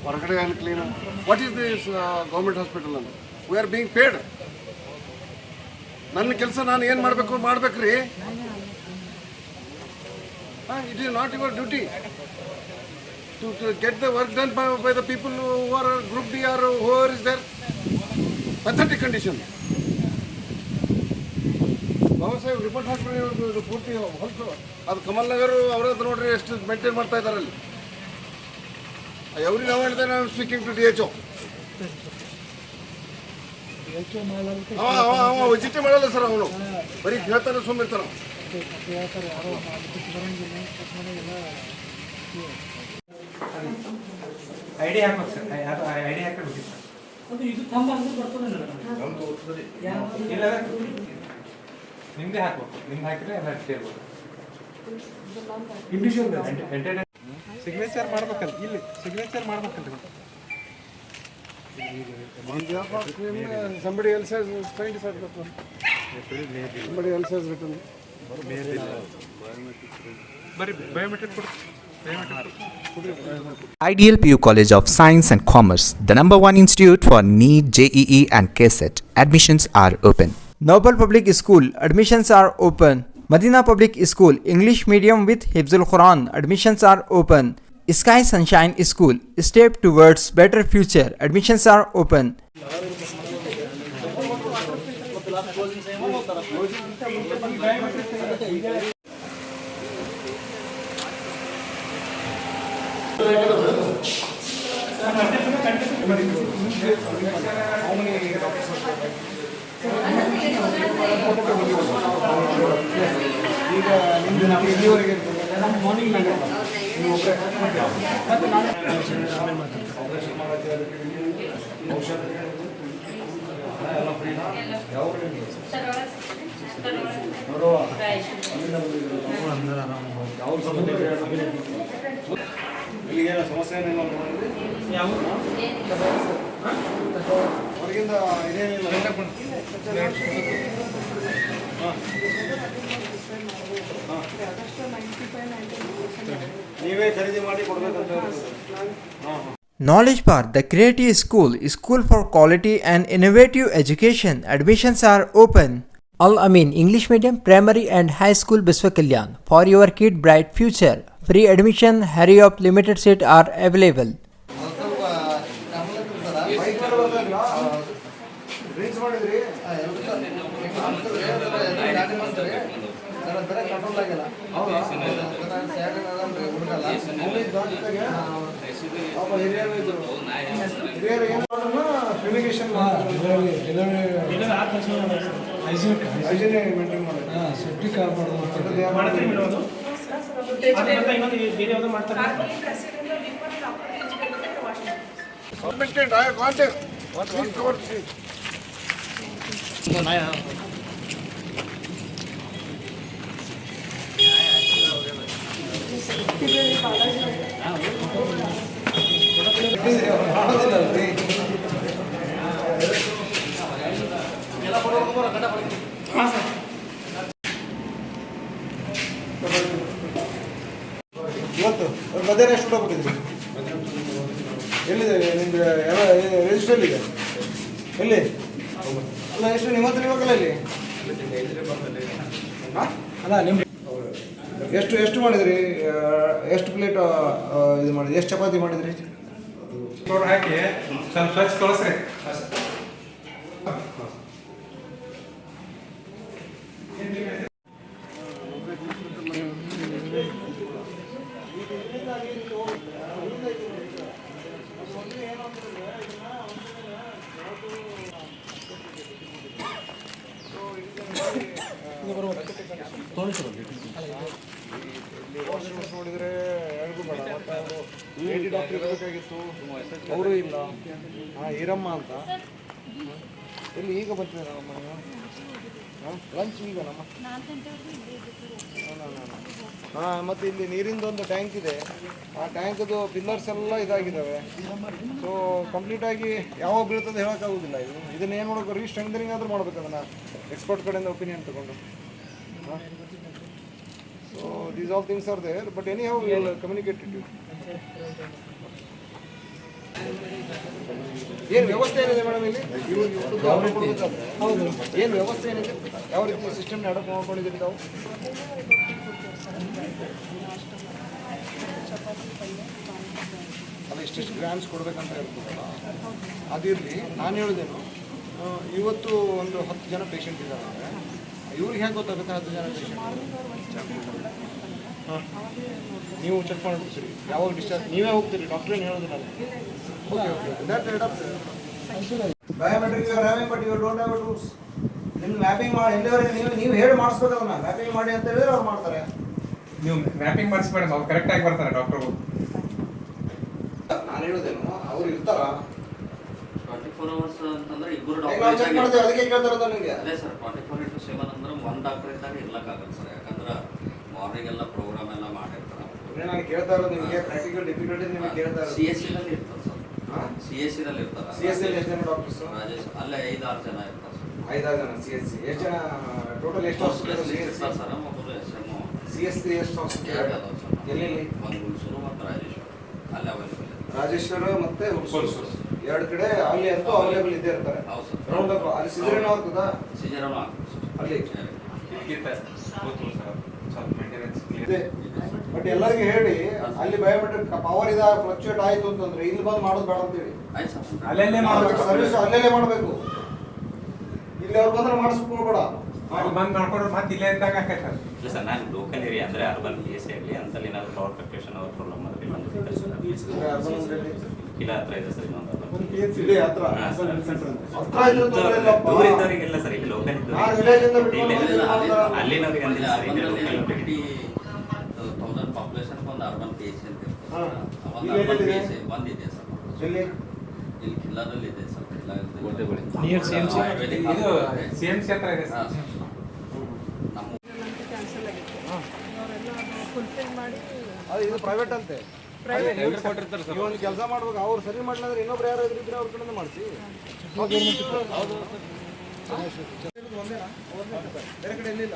ಹೊರಗಡೆ ಏನು clean. What is this government hospital ಅಂತ? We are being paid. ನನ್ನ ಕೆಲಸ ನಾನು ಏನು ಮಾಡ್ಬೇಕ್ರಿ. It is not your duty to get the work done by the people who are group D or whoever is there. Pathetic condition. Baba Saheb report ಹಾಕ್ಬಿಡಿ ಪೂರ್ತಿ ಹೊಲಸು. ಅದು ಕಮಲ್ ನಗರ್ ಅವರದ್ದು ನೋಡ್ರಿ ಎಷ್ಟು ಮೇಂಟೈನ್ ಮಾಡ್ತಾ ಇದ್ದಾರೆ ಅಲ್ಲಿ. ಎವ್ರಿ ನಾವು ಹೇಳ್ತೇನೆ, ನಾನು ಸ್ಪೀಕಿಂಗ್ ಟು DHO. ವಿಜಿಟೇ ಮಾಡಲ್ಲ ಸರ್ ಅವನು, ಬರೀ ಹೇಳ್ತಾನೆ ಸುಮ್ಮಿರ್ತಾನೆ. ಐಡಿಯಾ ಹಾಕ್ಬೇಕು ಸರ್, ಐಡಿಯಾ ಹಾಕಬೇಕು ಸರ್. ಇಲ್ಲ ನಿಮ್ದೇ ಹಾಕ್ಬೇಕು, ನಿಮ್ದು ಹಾಕಿದ್ರೆ ಎಲ್ಲ ಸೇರ್ಬೋದು. ಸಿಗ್ನೇಚರ್ ಮಾಡ್ಬೇಕಲ್ಲ, ಇಲ್ಲಿ signature ಮಾಡ್ಬೇಕಲ್ರಿ. Somebody else has signed it. Somebody else has written. Biometric ಕೊಡು. Ideal PU College of Science and Commerce, the #1 institute for NEET, JEE and KCET. Admissions are open. Noble Public School, admissions are open. Madina Public School, English medium with Hifzul Quran, admissions are open. Sky Sunshine School, step towards better future, admissions are open. ಸಮಸ್ಯೆ ಏನಿಲ್ಲ ಹೊರಗಿಂದ ಇದೇನಿಲ್ಲ. ನೀವೇ ಖರೀದಿ ಮಾಡಿ ಕೊಡ್ಬೇಕಂತ. Knowledge Park, the creative school for quality and innovative education, admissions are open. Al Amin English Medium Primary and High School, Biswa Kalyan, for your kid bright future. Free admission, hurry up, limited seats are available. ಇವತ್ತು ಮಧ್ಯಾಹ್ನ ಎಷ್ಟು ಕೊಟ್ಟಿದ್ರಿ? ಎಲ್ಲಿದೆ ನಿಮ್ದು register ಇದೆ? ಎಲ್ಲಿ ಅಲ್ಲ, ಎಷ್ಟು ನಿಮ್ಮ ಹತ್ರ ಇವಾಗಲ್ಲ ಇಲ್ಲಿ? ಅಲ್ಲ ನಿಮ್ಮ ಎಷ್ಟು ಮಾಡಿದ್ರಿ? ಎಷ್ಟು ಪ್ಲೇಟ್ ಇದು ಮಾಡಿದ್ರಿ? ಎಷ್ಟು ಚಪಾತಿ ಮಾಡಿದ್ರಿ? ಹಾಕಿ ಸ್ವಲ್ಪ ಸ್ವಚ್ಛ ಕಳಿಸ್ರಿ. ನೋಡಿದ್ರೆ ಹೇಳ್ದು ಬೇಡ. ಮತ್ತು ಅವರು ಲೇಡಿ ಡಾಕ್ಟರ್ ಇರಬೇಕಾಗಿತ್ತು, ಅವರು ಇಲ್ಲ. ಈರಮ್ಮ ಅಂತ ಇಲ್ಲಿ ಈಗ ಬರ್ತಿದ್ದಾರೆ ನಮ್ಮ ಲಂಚ್ ಈಗ ನಮ್ಮ. ಮತ್ತು ಇಲ್ಲಿ ನೀರಿಂದೊಂದು ಟ್ಯಾಂಕ್ ಇದೆ. ಆ ಟ್ಯಾಂಕದು ಪಿಲ್ಲರ್ಸ್ ಎಲ್ಲ ಇದಾಗಿದ್ದಾವೆ. ಸೊ ಕಂಪ್ಲೀಟಾಗಿ ಯಾವಾಗ ಬೀಳ್ತದೆ ಹೇಳೋಕ್ಕಾಗೋದಿಲ್ಲ. ಇದನ್ನ ಏನು ಮಾಡೋಕೆ ರೀಸ್ಟ್ರೆಂಥನಿಂಗ್ ಆದರೂ ಮಾಡ್ಬೇಕು, ಅದನ್ನು ಎಕ್ಸ್ಪರ್ಟ್ ಕಡೆಯಿಂದ ಒಪಿನಿಯನ್ ತಗೊಂಡು. So these all things are there, but anyhow we will communicate it to you. ಏನು ವ್ಯವಸ್ಥೆ ಏನಿದೆ ಮೇಡಮ್ ಇಲ್ಲಿ ಹೌದು ಏನು ವ್ಯವಸ್ಥೆ ಏನಿದೆ ಯಾವ ರೀತಿ ಸಿಸ್ಟಮ್ನ ಅಡಾಪ್ಟ್ ಮಾಡ್ಕೊಂಡಿದ್ದೀರಿ ತಾವು ಅಲ್ಲ ಇಷ್ಟಿಷ್ಟು ಗ್ರಾಮ್ಸ್ ಕೊಡ್ಬೇಕಂತ ಹೇಳ್ತೀವಲ್ಲ ಅದಿರಲಿ ನಾನು ಹೇಳಿದೇನು ಇವತ್ತು ಒಂದು 10 ಜನ ಪೇಷಂಟ್ ಇದ್ದಾರೆ ಅಂದರೆ ಇವ್ರಿಗೆ ಹೇಗೆ ಗೊತ್ತಾಗುತ್ತೆ 10 ಜನ ಪೇಷಂಟ್ ಹಾಂ ನೀವು ಚೆಕ್ ಮಾಡಿಬಿಡ್ತೀರಿ ಯಾವಾಗ ಡಿಸ್ಚಾರ್ಜ್ ನೀವೇ ಹೋಗ್ತೀರಿ ಡಾಕ್ಟ್ರೇನು ಹೇಳೋದಿಲ್ಲ okay okay that biometric you are having but you don't have tools ನಿಮ್ಮ ಮ್ಯಾಪಿಂಗ್ ಮಾಡಿ ಎಲ್ಲಿವರೆಗೆ ನೀವು ಹೇಳಿ ಮಾಡಿಸ್ಬೇಕಲ್ಲ ಮ್ಯಾಪಿಂಗ್ ಮಾಡಿ ಅಂತ ಹೇಳಿದ್ರೆ ಅವ್ರು ಮಾಡ್ತಾರೆ ನೀವು ಮ್ಯಾಪಿಂಗ್ ಮಾಡಿಸಿ ಮೇಡಮ್ ಅವ್ರು ಕರೆಕ್ಟಾಗಿ ಬರ್ತಾರೆ ಡಾಕ್ಟರ್ಗಳು ನಾನು ಹೇಳೋದೇನು ಅವ್ರು ಇರ್ತಾರ 24 hours ಅಂತಂದ್ರೆ ಇಬ್ಬರು ಚೆಕ್ ಮಾಡ್ತೀವಿ ಅದಕ್ಕೆ ಕೇಳ್ತಾರ ನಿಮಗೆ ಅದೇ ಸರ್ 24/7 ಅಂದ್ರೆ ಒಂದು ಡಾಕ್ಟರ್ ಇದ್ದಾಗ ಇರ್ಲಕ್ಕಾಗಲ್ಲ ಸರ್ ಯಾಕಂದ್ರೆ ಮಾರ್ನಿಂಗ್ ಎಲ್ಲ ಪ್ರೋಗ್ರಾಮ್ ಎಲ್ಲ ಮಾಡಿರ್ತಾರೆ ನಾನು ಕೇಳ್ತಾ ಇರೋದು ನಿಮಗೆ ಪ್ರಾಕ್ಟಿಕಲ್ ಡಿಫಿಕಲ್ಟಿ ನಿಮಗೆ ಕೇಳ್ತಾ ಇರೋದು CSC ನಲ್ಲಿ ಇರ್ತಾರೆ ಸರ್ CSC ನಲ್ಲಿ ಇರ್ತಾರೆ CSC ಎಷ್ಟು ಜನ ಡಾಕ್ಟರ್ಸ್ ರಾಜೇಶ್ ಅಲ್ಲೇ 5-6 ಜನ ಇರ್ತಾರೆ ಸರ್ 5 ಜನ CSC ಎಷ್ಟು ಜನ ಟೋಟಲ್ ಎಷ್ಟು ಹಾಸ್ಪಿಟಲ್ ಇರ್ತಾರೆ ಸರ್ ಮೊದಲು SMO CSC ಎಷ್ಟು ಹಾಸ್ಪಿಟಲ್ ಎಲ್ಲಿ ಒಂದು ಹುಣಸೂರು ಮತ್ತು ರಾಜೇಶ್ವರ ಅಲ್ಲಿ ಅವೈಲೇಬಲ್ ರಾಜೇಶ್ವರ ಮತ್ತೆ ಹುಣಸೂರು ಎರಡು ಕಡೆ ಅಲ್ಲಿ ಅಂತೂ ಅವೈಲೇಬಲ್ ಇದ್ದೇ ಇರ್ತಾರೆ ಹೌದು ಸರ್ ರೌಂಡ್ ಅಪ್ ಅಲ್ಲಿ ಸಿಜರೇನ್ ಆಗ್ತದಾ ಸಿಜರನು ಆಗ್ತದೆ ಅಲ್ಲಿ ಇದಕ್ಕಿಂತ ಗೊತ್ತು ಸರ್ ಸ್ವಲ್ಪ ಮೇಂಟೆನೆನ್ಸ್ ಇದೆ ಬಟ್ ಎಲ್ಲರಿಗೂ ಹೇಳಿ ಅಲ್ಲಿ ಬಯೋಮೆಟ್ರಿಕ್ ಪವರ್ ಇದೆ ಫ್ಲಕ್ಚುಯೇಟ್ ಆಯ್ತು ಅಂತಂದ್ರೆ ಇಲ್ಲಿ ಬಂದು ಮಾಡೋದು ಬೇಡ ಅಂತೇಳಿ ಆಯ್ತು ಸರ್ ಅಲ್ಲೇ ಮಾಡ್ಬೇಕು ಸರ್ವಿಸ್ ಅಲ್ಲೇ ಮಾಡಬೇಕು ಇಲ್ಲಿ ಅವ್ರು ಬಂದ್ರೆ ಮಾಡಿಸ್ಕೊಳ್ಬೇಡ ಅಲ್ಲಿ ಬಂದು ಮಾಡ್ಕೊಂಡ್ರೆ ಮತ್ತೆ ಇಲ್ಲೇ ಇದ್ದಾಗ ಆಕೈತೆ ಸರ್ ಇಲ್ಲ ಸರ್ ನಾನು ಲೋಕಲ್ ಏರಿಯಾ ಅಂದರೆ ಅರ್ಬನ್ PSC ಆಗಲಿ ಅಂತಲ್ಲಿ ಏನಾದ್ರು ಪವರ್ ಫ್ಲಕ್ಚುಯೇಷನ್ ಅವ್ರ ಪ್ರಾಬ್ಲಮ್ ಆದರೆ ಇಲ್ಲ ಹತ್ರ ಇದೆ ಸರ್ ಇನ್ನೊಂದು ಇಲ್ಲಿ ಹತ್ರ ಹತ್ರ ಇದ್ರೆ ತೊಂದ್ರೆ ಇಲ್ಲಪ್ಪ. ದೂರ ಇದ್ದವರಿಗೆಲ್ಲ ಸರ್ ಇಲ್ಲಿ ಲೋಕಲ್ ನಾನು village ಇಂದ ಬಿಟ್ಟು ಇಲ್ಲೇ ಬಂದಿದ್ದೀನಿ ಮಾತ್ರ. ಅಲ್ಲಿನವ್ರಿಗೆ ಅಂದಿಲ್ಲ ಸರ್ ಇಲ್ಲಿ ಲೋಕಲ್ 50,000 ಪಾಪ್ಯುಲೇಷನ್ ಒಂದು ಅರ್ಬನ್ PSC ಅಂತ ಹಾ. ಇರ್ತದೆ ಒಂದು ಇಲ್ಲಿ ಅರ್ಬನ್ ಎಲ್ಲಿದೆ? PSC ಬಂದಿದೆ ಸರ್ ಎಲ್ಲಿ ಇಲ್ಲಿ ಕಿಲ್ಲಾರಲ್ಲಿ ಇದೆ ಸರ್ ನಿಯರ್ CMC ಇದು CMC ಹತ್ರ ಇದೆ ಸರ್ ನಮ್ಮ ಕ್ಯಾನ್ಸಲ್ ಆಗಿತ್ತು ಅವರೆಲ್ಲ ಫುಲ್ಫಿಲ್ ಮಾಡಿ ಅದು ಇದು ಪ್ರೈವೇಟ್ ಅಂತೆ ಪ್ರೈವೇಟ್ ನೀವು ಒಂದು ಕೆಲಸ ಮಾಡ್ಬೇಕು ಅವ್ರು ಸರಿ ಮಾಡಲಿಲ್ಲ ಅಂದ್ರೆ ಇನ್ನೊಬ್ರು ಯಾರು ಇದ್ರೆ ಅವ್ರ ಕಡೆಯಿಂದ ಮಾಡಿಸಿ ಒಂದೇನಾ ಬೇರೆ ಕಡೆ ಎಲ್ಲಿಲ್ಲ